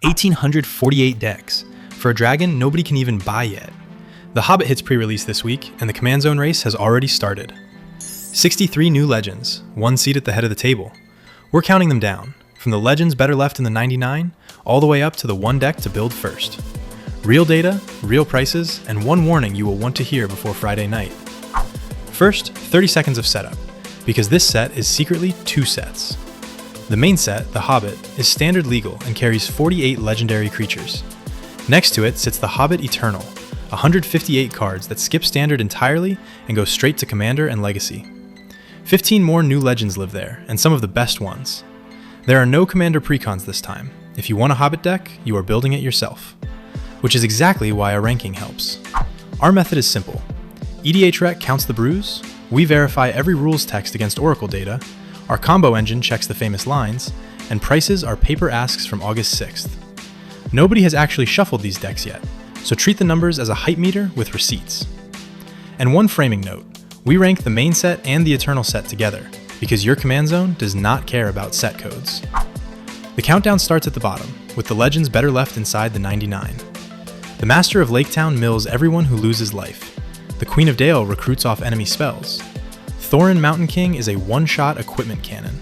1,848 decks, for a dragon nobody can even buy yet. The Hobbit hits pre-release this week, and the Command Zone race has already started. 63 new legends, one seat at the head of the table. We're counting them down, from the legends better left in the 99, all the way up to the one deck to build first. Real data, real prices, and one warning you will want to hear before Friday night. First, 30 seconds of setup, because this set is secretly two sets. The main set, the Hobbit, is standard legal and carries 48 legendary creatures. Next to it sits the Hobbit Eternal, 158 cards that skip standard entirely and go straight to Commander and Legacy. 15 more new legends live there, and some of the best ones. There are no Commander precons this time. If you want a Hobbit deck, you are building it yourself. Which is exactly why a ranking helps. Our method is simple. EDHREC counts the brews, we verify every rules text against Oracle data, our combo engine checks the famous lines, and prices are paper asks from August 6th. Nobody has actually shuffled these decks yet, so treat the numbers as a hype meter with receipts. And one framing note, we rank the main set and the Eternal set together, because your Command Zone does not care about set codes. The countdown starts at the bottom, with the legends better left inside the 99. The Master of Laketown mills everyone who loses life. The Queen of Dale recruits off enemy spells. Thorin Mountain King is a one-shot equipment cannon.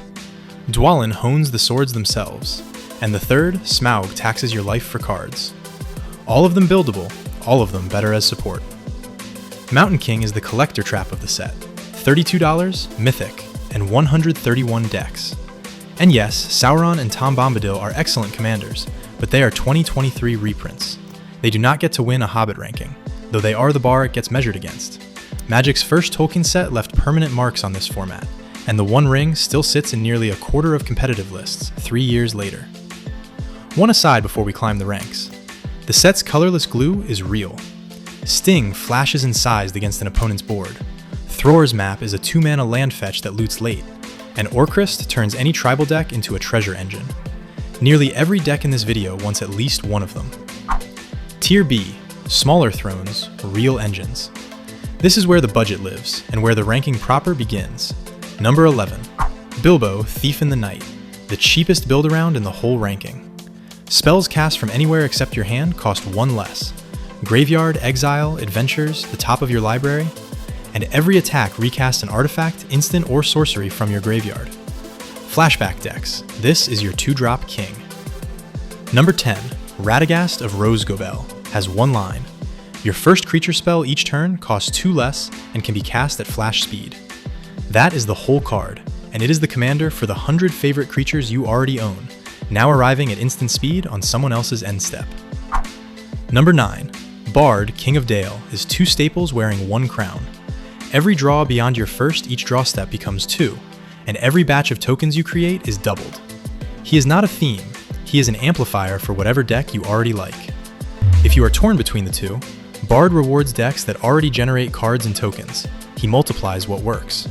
Dwalin hones the swords themselves. And the third, Smaug, taxes your life for cards. All of them buildable, all of them better as support. Mountain King is the collector trap of the set. $32, mythic, and 131 decks. And yes, Sauron and Tom Bombadil are excellent commanders, but they are 2023 reprints. They do not get to win a Hobbit ranking, though they are the bar it gets measured against. Magic's first Tolkien set left permanent marks on this format, and the One Ring still sits in nearly a quarter of competitive lists 3 years later. One aside before we climb the ranks. The set's colorless glue is real. Sting flashes in size against an opponent's board. Thror's map is a 2-mana land fetch that loots late, and Orcrist turns any tribal deck into a treasure engine. Nearly every deck in this video wants at least one of them. Tier B, smaller thrones, real engines. This is where the budget lives, and where the ranking proper begins. Number 11, Bilbo, Thief in the Night, the cheapest build-around in the whole ranking. Spells cast from anywhere except your hand cost 1 less. Graveyard, Exile, Adventures, the top of your library, and every attack recasts an artifact, instant, or sorcery from your graveyard. Flashback decks, this is your 2-drop king. Number 10, Radagast of Rosgobel, has 1 line. Your first creature spell each turn costs 2 less and can be cast at flash speed. That is the whole card, and it is the commander for the 100 favorite creatures you already own, now arriving at instant speed on someone else's end step. Number 9, Bard, King of Dale, is 2 staples wearing 1 crown. Every draw beyond your first each draw step becomes 2, and every batch of tokens you create is doubled. He is not a theme, he is an amplifier for whatever deck you already like. If you are torn between the two, Bard rewards decks that already generate cards and tokens. He multiplies what works.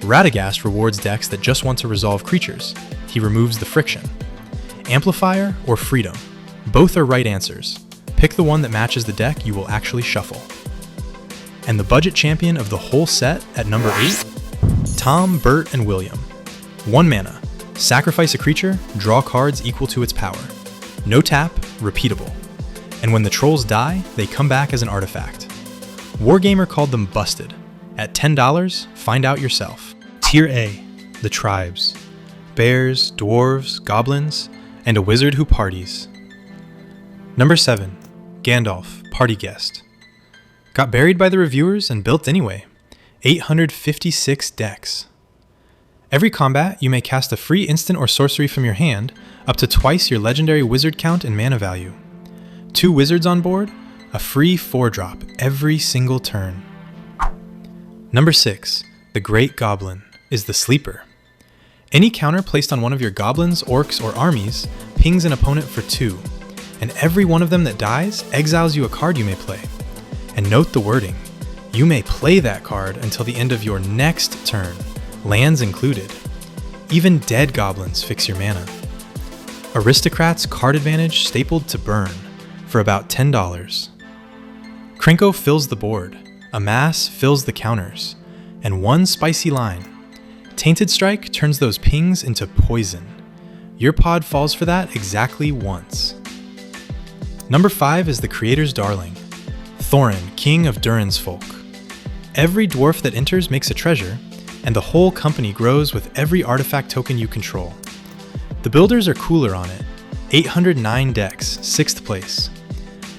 Radagast rewards decks that just want to resolve creatures. He removes the friction. Amplifier or freedom? Both are right answers. Pick the one that matches the deck you will actually shuffle. And the budget champion of the whole set at number 8? Tom, Bert, and William. 1 mana. Sacrifice a creature, draw cards equal to its power. No tap, repeatable. And when the trolls die, they come back as an artifact. Wargamer called them busted. At $10, find out yourself. Tier A, the tribes. Bears, dwarves, goblins, and a wizard who parties. Number 7, Gandalf, party guest. Got buried by the reviewers and built anyway. 856 decks. Every combat, you may cast a free instant or sorcery from your hand, up to twice your legendary wizard count and mana value. 2 wizards on board, a free 4-drop every single turn. Number 6, the Great Goblin, is the sleeper. Any counter placed on one of your goblins, orcs, or armies pings an opponent for 2, and every one of them that dies exiles you a card you may play. And note the wording, you may play that card until the end of your next turn, lands included. Even dead goblins fix your mana. Aristocrats card advantage stapled to burn, for about $10. Krenko fills the board, Amass fills the counters, and 1 spicy line. Tainted Strike turns those pings into poison. Your pod falls for that exactly once. Number 5 is the creator's darling, Thorin, king of Durin's folk. Every dwarf that enters makes a treasure, and the whole company grows with every artifact token you control. The builders are cooler on it, 809 decks, 6th place.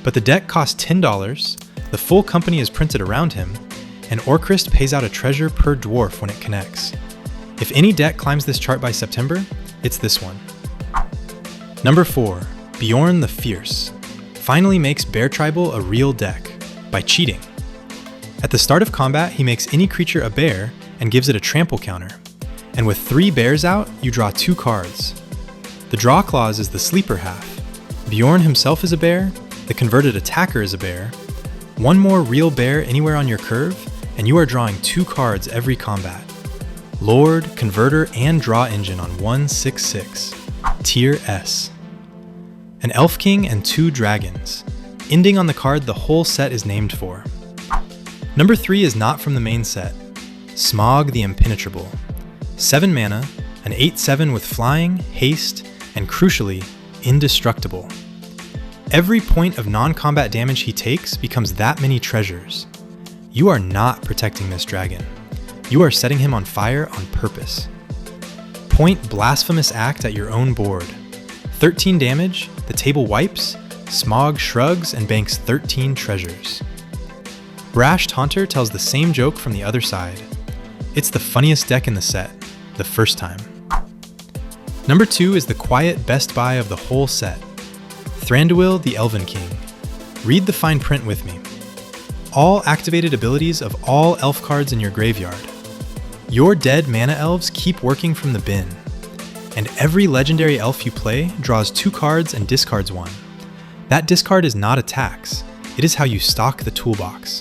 But the deck costs $10, the full company is printed around him, and Orcrist pays out a treasure per dwarf when it connects. If any deck climbs this chart by September, it's this one. Number 4, Bjorn the Fierce, finally makes Bear Tribal a real deck, by cheating. At the start of combat, he makes any creature a bear and gives it a trample counter, and with 3 bears out, you draw 2 cards. The draw clause is the sleeper half. Bjorn himself is a bear, the converted attacker is a bear, 1 more real bear anywhere on your curve, and you are drawing 2 cards every combat. Lord, Converter, and Draw Engine on 1/6/6. Tier S. An Elf King and 2 dragons, ending on the card the whole set is named for. Number 3 is not from the main set. Smaug the Impenetrable. 7 mana, an 8/7 with flying, haste, and crucially, indestructible. Every point of non-combat damage he takes becomes that many treasures. You are not protecting this dragon. You are setting him on fire on purpose. Point Blasphemous Act at your own board. 13 damage, the table wipes, Smaug shrugs and banks 13 treasures. Brash Taunter tells the same joke from the other side. It's the funniest deck in the set, the first time. Number 2 is the quiet best buy of the whole set. Thranduil the Elven King. Read the fine print with me. All activated abilities of all elf cards in your graveyard. Your dead mana elves keep working from the bin, and every legendary elf you play draws 2 cards and discards 1. That discard is not a tax, it is how you stock the toolbox.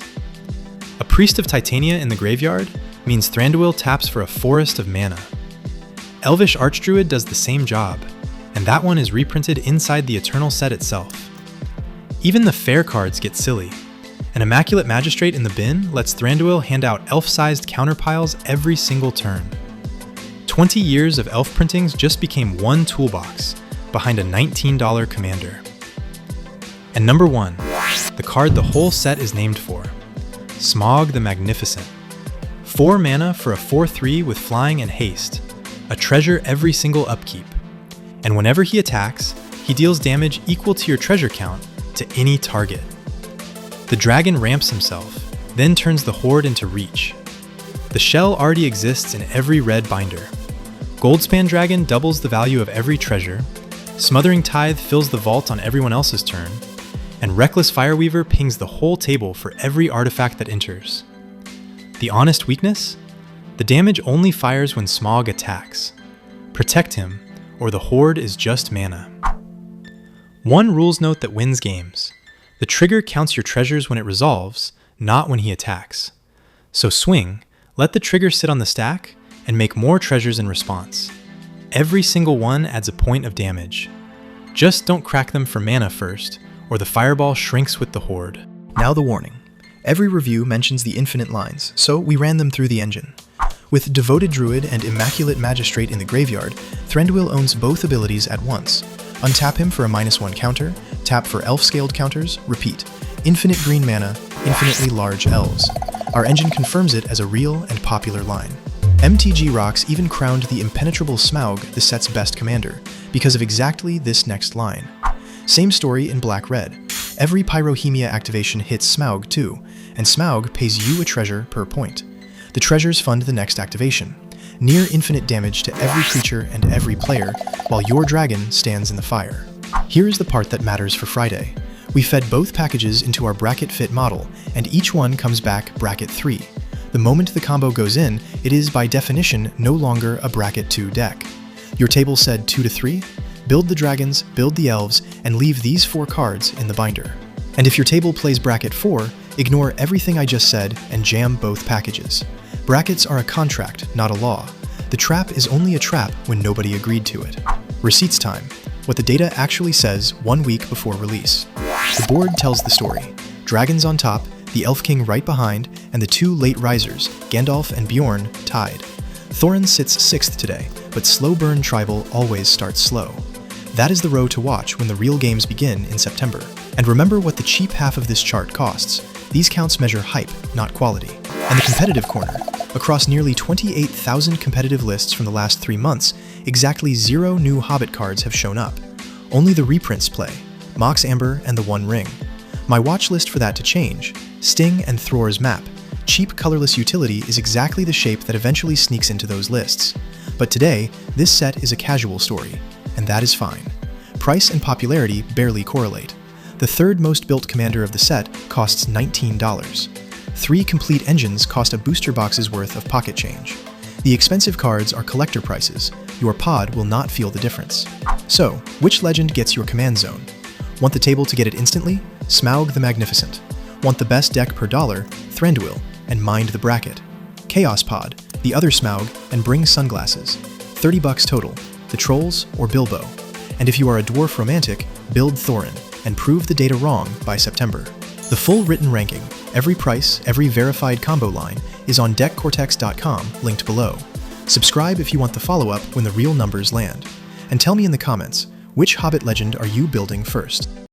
A Priest of Titania in the graveyard means Thranduil taps for a forest of mana. Elvish Archdruid does the same job, and that one is reprinted inside the Eternal set itself. Even the fair cards get silly. An Immaculate Magistrate in the bin lets Thranduil hand out elf-sized counterpiles every single turn. 20 years of elf printings just became one toolbox behind a $19 commander. And number 1, the card the whole set is named for, Smaug the Magnificent. 4 mana for a 4/3 with flying and haste, a treasure every single upkeep. And whenever he attacks, he deals damage equal to your treasure count to any target. The dragon ramps himself, then turns the horde into reach. The shell already exists in every red binder. Goldspan Dragon doubles the value of every treasure, Smothering Tithe fills the vault on everyone else's turn, and Reckless Fireweaver pings the whole table for every artifact that enters. The honest weakness? The damage only fires when Smaug attacks. Protect him, or the horde is just mana. One rules note that wins games. The trigger counts your treasures when it resolves, not when he attacks. So swing, let the trigger sit on the stack, and make more treasures in response. Every single one adds a point of damage. Just don't crack them for mana first, or the fireball shrinks with the horde. Now the warning. Every review mentions the infinite lines, so we ran them through the engine. With Devoted Druid and Immaculate Magistrate in the graveyard, Thranduil owns both abilities at once. Untap him for a -1 counter, tap for elf-scaled counters, repeat. Infinite green mana, infinitely large elves. Our engine confirms it as a real and popular line. MTG Rocks even crowned the impenetrable Smaug the set's best commander, because of exactly this next line. Same story in Black-Red. Every Pyrohemia activation hits Smaug too, and Smaug pays you a treasure per point. The treasures fund the next activation. Near infinite damage to every creature and every player, while your dragon stands in the fire. Here is the part that matters for Friday. We fed both packages into our bracket fit model, and each one comes back bracket 3. The moment the combo goes in, it is by definition no longer a bracket 2 deck. Your table said 2 to 3? Build the dragons, build the elves, and leave these 4 cards in the binder. And if your table plays bracket 4, ignore everything I just said and jam both packages. Brackets are a contract, not a law. The trap is only a trap when nobody agreed to it. Receipts time. What the data actually says 1 week before release. The board tells the story. Dragons on top, the Elf King right behind, and the 2 late risers, Gandalf and Bjorn, tied. Thorin sits 6th today, but slow burn tribal always starts slow. That is the row to watch when the real games begin in September. And remember what the cheap half of this chart costs. These counts measure hype, not quality. And the competitive corner. Across nearly 28,000 competitive lists from the last 3 months, exactly 0 new Hobbit cards have shown up. Only the reprints play, Mox Amber and the One Ring. My watch list for that to change, Sting and Thror's map. Cheap colorless utility is exactly the shape that eventually sneaks into those lists. But today, this set is a casual story, and that is fine. Price and popularity barely correlate. The third most built commander of the set costs $19. 3 complete engines cost a booster box's worth of pocket change. The expensive cards are collector prices. Your pod will not feel the difference. So, which legend gets your command zone? Want the table to get it instantly? Smaug the Magnificent. Want the best deck per dollar? Thranduil, and mind the bracket. Chaos Pod, the other Smaug, and bring sunglasses. $30 total, the Trolls or Bilbo. And if you are a dwarf romantic, build Thorin, and prove the data wrong by September. The full written ranking, every price, every verified combo line, is on deckcortex.com, linked below. Subscribe if you want the follow-up when the real numbers land. And tell me in the comments, which Hobbit legend are you building first?